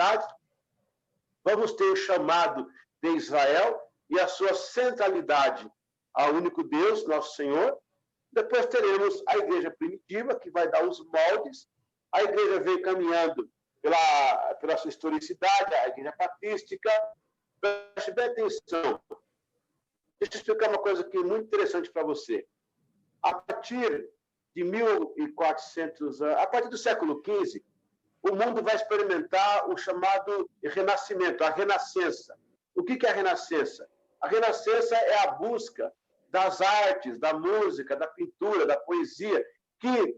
unidade, vamos ter o chamado de Israel e a sua centralidade ao único Deus, nosso Senhor. Depois teremos a igreja primitiva, que vai dar os moldes. A igreja vem caminhando pela sua historicidade, a igreja patrística. Preste bem atenção. Deixa eu explicar uma coisa aqui muito interessante para você. A partir de 1400, a partir do século XV, o mundo vai experimentar o chamado renascimento, a renascença. O que é a renascença? A renascença é a busca das artes, da música, da pintura, da poesia, que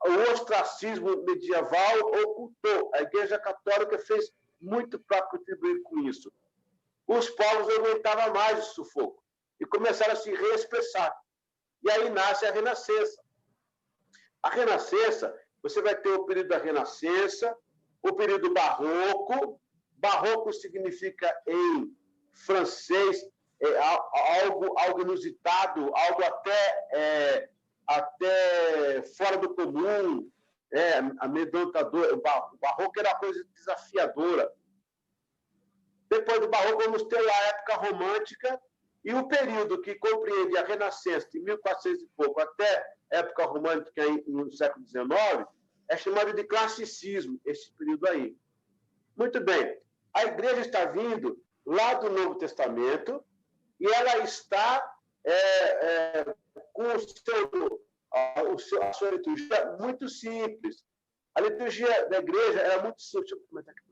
o ostracismo medieval ocultou. A Igreja Católica fez muito para contribuir com isso. Os povos não aguentavam mais o sufoco e começaram a se reexpressar. E aí nasce a Renascença. A Renascença, você vai ter o período da Renascença, o período Barroco. Barroco significa, em francês, algo inusitado, algo até fora do comum, amedrontador. O Barroco era uma coisa desafiadora. Depois do Barroco, vamos ter a época romântica e o período que compreende a Renascença, de 1400 e pouco até a época romântica no século XIX, é chamado de classicismo, esse período aí. Muito bem. A igreja está vindo lá do Novo Testamento e ela está com a sua liturgia muito simples. A liturgia da igreja era muito simples. Deixa eu comentar aqui,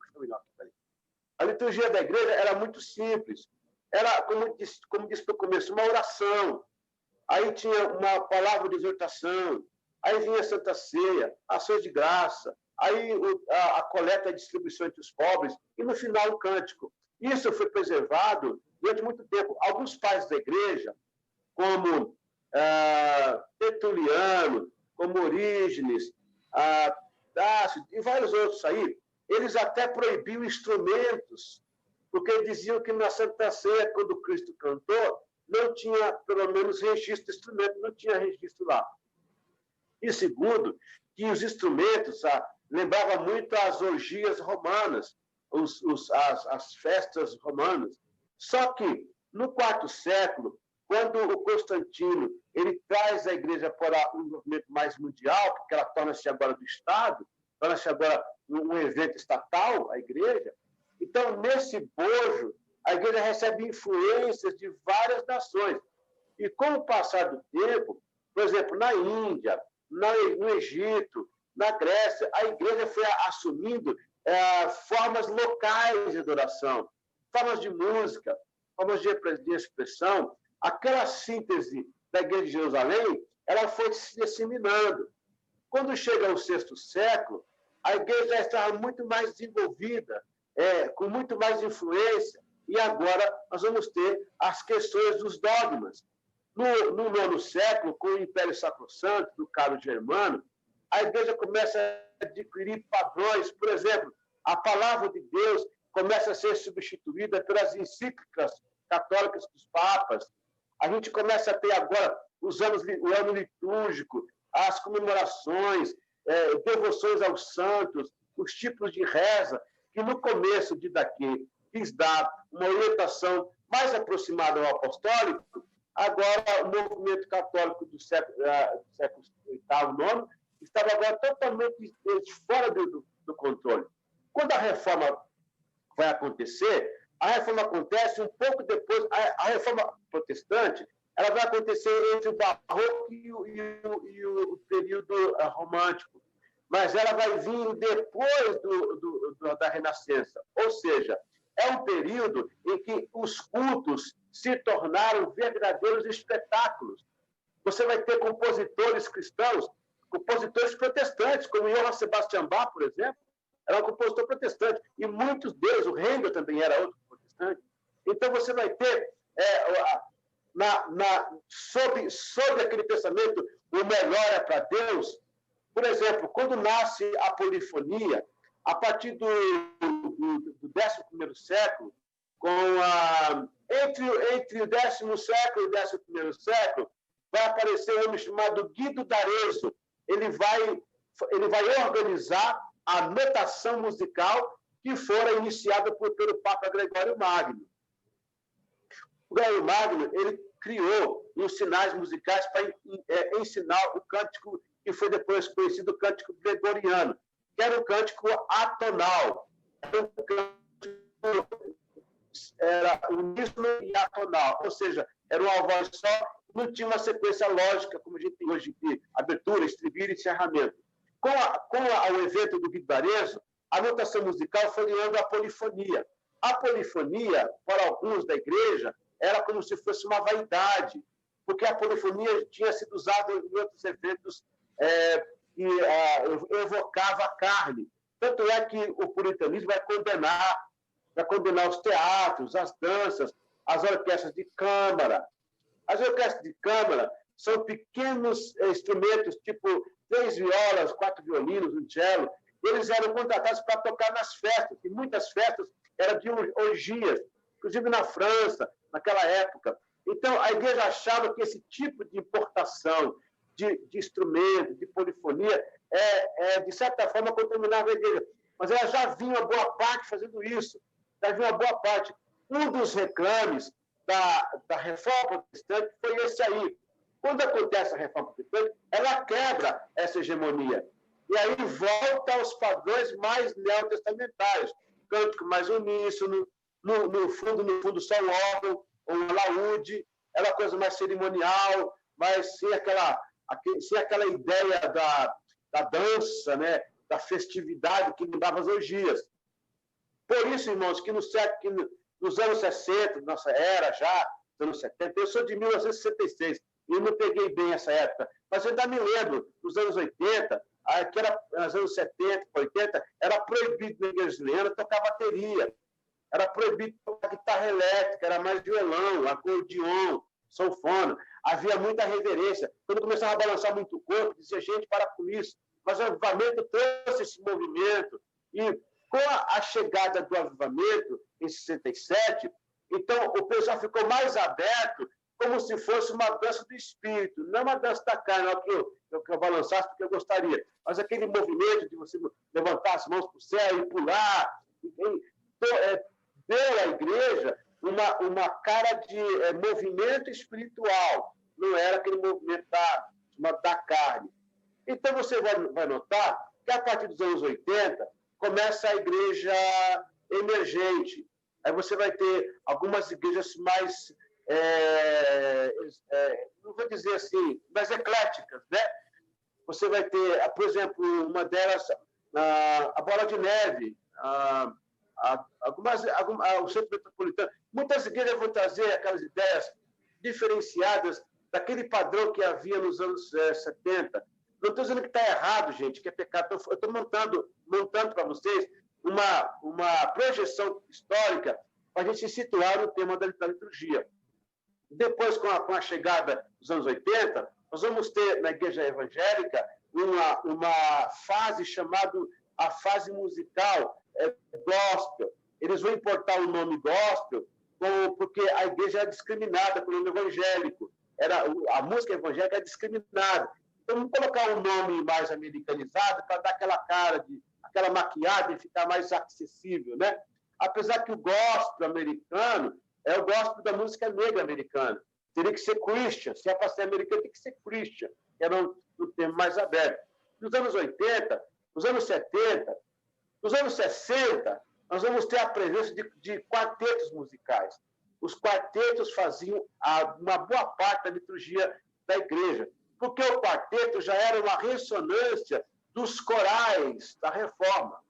a liturgia da igreja era muito simples. Era, como disse no começo, uma oração. Aí tinha uma palavra de exortação. Aí vinha a Santa Ceia, ações de graça. Aí a coleta e distribuição entre os pobres. E, no final, o cântico. Isso foi preservado durante muito tempo. Alguns pais da igreja, como Tertuliano, como Orígenes, Tácito e vários outros aí, eles até proibiam instrumentos, porque diziam que na Santa Ceia, quando Cristo cantou, não tinha, pelo menos, registro de instrumento, não tinha registro lá. E segundo, que os instrumentos lembravam muito as orgias romanas, as festas romanas. Só que, no IV século, quando o Constantino ele traz a igreja para um movimento mais mundial, porque ela torna-se agora do Estado, torna-se agora um evento estatal, a igreja. Então, nesse bojo, a igreja recebe influências de várias nações. E com o passar do tempo, por exemplo, na Índia, no Egito, na Grécia, a igreja foi assumindo formas locais de adoração, formas de música, formas de expressão. Aquela síntese da igreja de Jerusalém, ela foi se disseminando. Quando chega ao VI século, a igreja já estava muito mais desenvolvida, com muito mais influência, e agora nós vamos ter as questões dos dogmas. No IX século, com o Império Sacrosanto, do Carlos Germano, a igreja começa a adquirir padrões. Por exemplo, a palavra de Deus começa a ser substituída pelas encíclicas católicas dos papas. A gente começa a ter agora o ano litúrgico, as comemorações, devoções aos santos, os tipos de reza, que no começo de daqui quis dar uma orientação mais aproximada ao apostólico. Agora, o movimento católico do século VIII, IX, estava agora totalmente fora do controle. Quando a reforma vai acontecer, a reforma acontece um pouco depois, a reforma protestante, ela vai acontecer entre o Barroco e o período romântico, mas ela vai vir depois da Renascença, ou seja, é um período em que os cultos se tornaram verdadeiros espetáculos. Você vai ter compositores cristãos, compositores protestantes, como Johann Sebastian Bach, por exemplo, era um compositor protestante, e muitos deles, o Handel também era outro protestante. Então, você vai ter, sob aquele pensamento, o melhor é para Deus. Por exemplo, quando nasce a polifonia, a partir do XI século, entre o X século e o XI século, vai aparecer um homem chamado Guido d'Arezzo. Ele vai organizar a notação musical que fora iniciada pelo Papa Gregório Magno. O Gregório Magno, ele criou os sinais musicais para ensinar o cântico que foi depois conhecido o cântico gregoriano, que era um cântico atonal. Era uníssono e atonal, ou seja, era uma voz só, não tinha uma sequência lógica, como a gente tem hoje de abertura, estribilho e encerramento. Com o evento do Vigarejo, a notação musical foi ganhando a polifonia. A polifonia, para alguns da igreja, era como se fosse uma vaidade, porque a polifonia tinha sido usada em outros eventos que evocava a carne. Tanto é que o puritanismo vai condenar os teatros, as danças, as orquestras de câmara. As orquestras de câmara são pequenos instrumentos, tipo 3 violas, 4 violinos, um cello. Eles eram contratados para tocar nas festas, e muitas festas eram de orgias, inclusive na França, naquela época. Então, a igreja achava que esse tipo de importação de instrumento, de polifonia, de certa forma, contaminava a igreja. Mas ela já vinha uma boa parte fazendo isso. Já vinha uma boa parte. Um dos reclames da reforma protestante foi esse aí. Quando acontece a reforma protestante, ela quebra essa hegemonia. E aí volta aos padrões mais neotestamentários. Cântico mais uníssono, no fundo só um órgão, ou um alaúde, aquela coisa mais cerimonial, mas sem aquela ideia da dança, né? Da festividade que mudava as orgias. Por isso, irmãos, que nos anos 60, nossa era já, anos 70, eu sou de 1966, e não peguei bem essa época, mas eu ainda me lembro, nos anos 80, que era nos anos 70, 80, era proibido na igreja brasileira tocar bateria, era proibido tocar guitarra elétrica, era mais violão, acordeon, sanfona, havia muita reverência. Quando começava a balançar muito o corpo, dizia, gente, para com isso. Mas o avivamento trouxe esse movimento, e com a chegada do avivamento, em 67, então o pessoal ficou mais aberto, como se fosse uma dança do espírito, não uma dança da carne, que eu balançasse porque eu gostaria, mas aquele movimento de você levantar as mãos para o céu e pular, deu à igreja uma cara de movimento espiritual, não era aquele movimento da carne. Então você vai notar que a partir dos anos 80 começa a igreja emergente. Aí você vai ter algumas igrejas mais, não vou dizer assim, mais ecléticas, né? Você vai ter, por exemplo, uma delas, a Bola de Neve, o Centro Metropolitano. Muitas igrejas vão trazer aquelas ideias diferenciadas daquele padrão que havia nos anos 70. Não estou dizendo que está errado, gente, que é pecado. Eu estou montando para vocês uma projeção histórica para a gente se situar no tema da liturgia. Depois, com a chegada dos anos 80, nós vamos ter na igreja evangélica uma fase chamada a fase musical gospel. Eles vão importar o nome gospel porque a igreja era discriminada pelo nome evangélico. A música evangélica é discriminada. Então, vamos colocar um nome mais americanizado para dar aquela cara, aquela maquiagem e ficar mais acessível, né? Apesar que o gospel americano é o gospel da música negra americana. Teria que ser Christian. Se é para ser americano, tem que ser Christian. Que era um termo mais aberto. Nos anos 80, nos anos 70, nos anos 60, nós vamos ter a presença de quartetos musicais. Os quartetos faziam uma boa parte da liturgia da igreja, porque o quarteto já era uma ressonância dos corais da Reforma.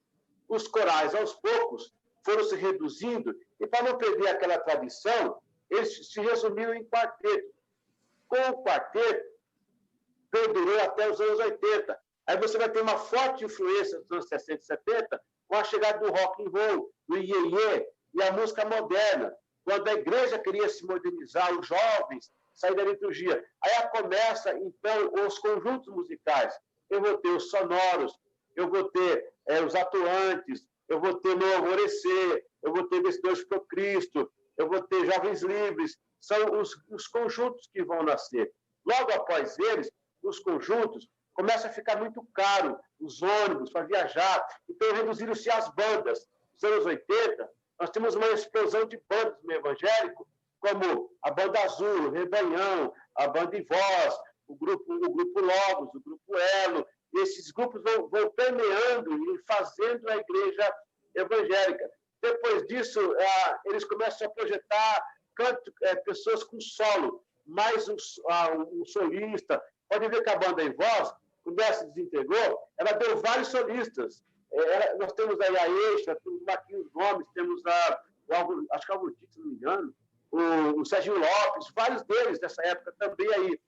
Os corais, aos poucos, foram se reduzindo, e para não perder aquela tradição, eles se resumiram em quarteto. Com o quarteto, perdurou até os anos 80. Aí você vai ter uma forte influência dos anos 60 e 70, com a chegada do rock and roll, do iê-iê e a música moderna, quando a igreja queria se modernizar, os jovens sair da liturgia. Aí começa, então, os conjuntos musicais. Eu vou ter os sonoros, eu vou ter os atuantes, eu vou ter No Alvorecer, eu vou ter Vencedores por Cristo, eu vou ter Jovens Livres. São os conjuntos que vão nascer. Logo após eles, os conjuntos começam a ficar muito caro, os ônibus para viajar. Então, reduziram-se as bandas. dos anos 80, nós temos uma explosão de bandas no meio evangélico, como a Banda Azul, o Rebanhão, a Banda em Voz, o grupo Logos, o grupo Elo. Esses grupos vão permeando e fazendo a igreja evangélica. Depois disso, eles começam a projetar pessoas com solo, mais um solista. Pode ver que a Banda em Voz, quando ela se desintegrou, ela deu vários solistas. Nós temos aí a Eixa, temos o Marquinhos Gomes, temos acho que é o Alvortix, se não me engano, o Serginho Lopes, vários deles dessa época também aí.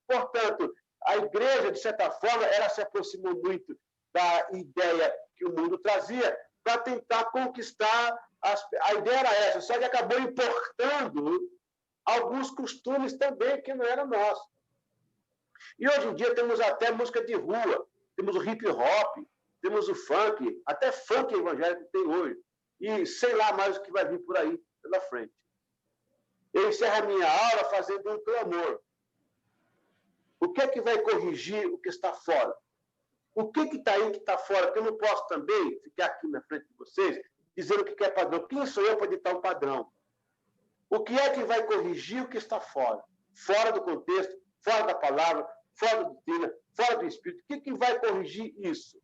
Portanto, a igreja, de certa forma, ela se aproximou muito da ideia que o mundo trazia para tentar conquistar. A ideia era essa, só que acabou importando alguns costumes também que não eram nossos. E hoje em dia temos até música de rua, temos o hip hop, temos o funk, até funk evangélico tem hoje. E sei lá mais o que vai vir por aí pela frente. Eu encerro a minha aula fazendo um clamor. O que é que vai corrigir o que está fora? O que está aí que está fora? Porque eu não posso também ficar aqui na frente de vocês dizendo o que é padrão. Quem sou eu para ditar um padrão? O que é que vai corrigir o que está fora? Fora do contexto, fora da palavra, fora da doutrina, fora do Espírito. O que vai corrigir isso?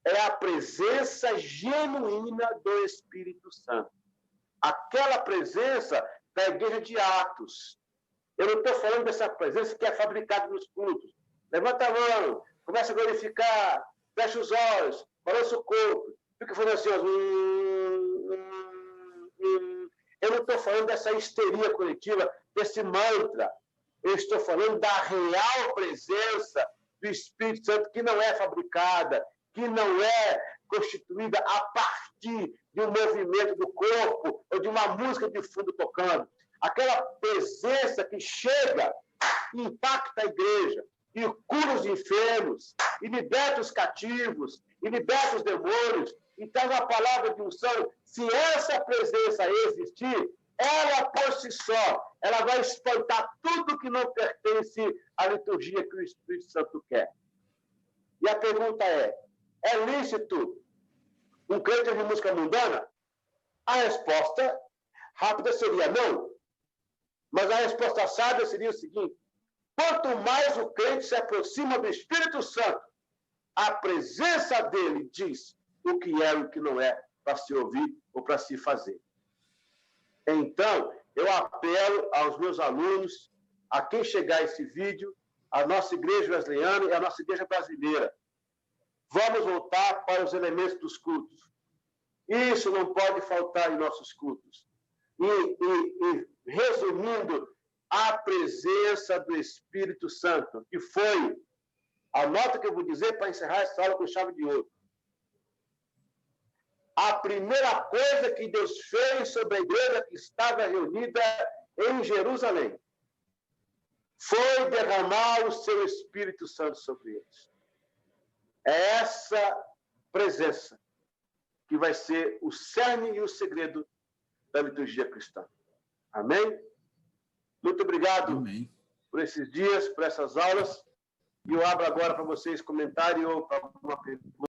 É a presença genuína do Espírito Santo. Aquela presença da igreja de Atos. Eu não estou falando dessa presença que é fabricada nos cultos. Levanta a mão, começa a glorificar, fecha os olhos, balança o corpo, fica falando assim, Eu não estou falando dessa histeria coletiva, desse mantra. Eu estou falando da real presença do Espírito Santo, que não é fabricada, que não é constituída a partir de um movimento do corpo ou de uma música de fundo tocando. Aquela presença que chega e impacta a igreja, e cura os enfermos, e liberta os cativos, e liberta os demônios. Então, a palavra de unção, se essa presença existir, ela por si só, ela vai espantar tudo que não pertence à liturgia que o Espírito Santo quer. E a pergunta é lícito um crente de música mundana? A resposta rápida seria não. Mas a resposta sábia seria o seguinte: quanto mais o crente se aproxima do Espírito Santo, a presença dele diz o que é e o que não é para se ouvir ou para se fazer. Então, eu apelo aos meus alunos, a quem chegar esse vídeo, a nossa igreja wesleyana e a nossa igreja brasileira. Vamos voltar para os elementos dos cultos. Isso não pode faltar em nossos cultos. E resumindo, a presença do Espírito Santo, que foi a nota que eu vou dizer para encerrar essa aula com chave de ouro. A primeira coisa que Deus fez sobre a igreja que estava reunida em Jerusalém foi derramar o seu Espírito Santo sobre eles. É essa presença que vai ser o cerne e o segredo da liturgia cristã. Amém? Muito obrigado. Amém. Por esses dias, por essas aulas. E eu abro agora para vocês comentário ou alguma pergunta.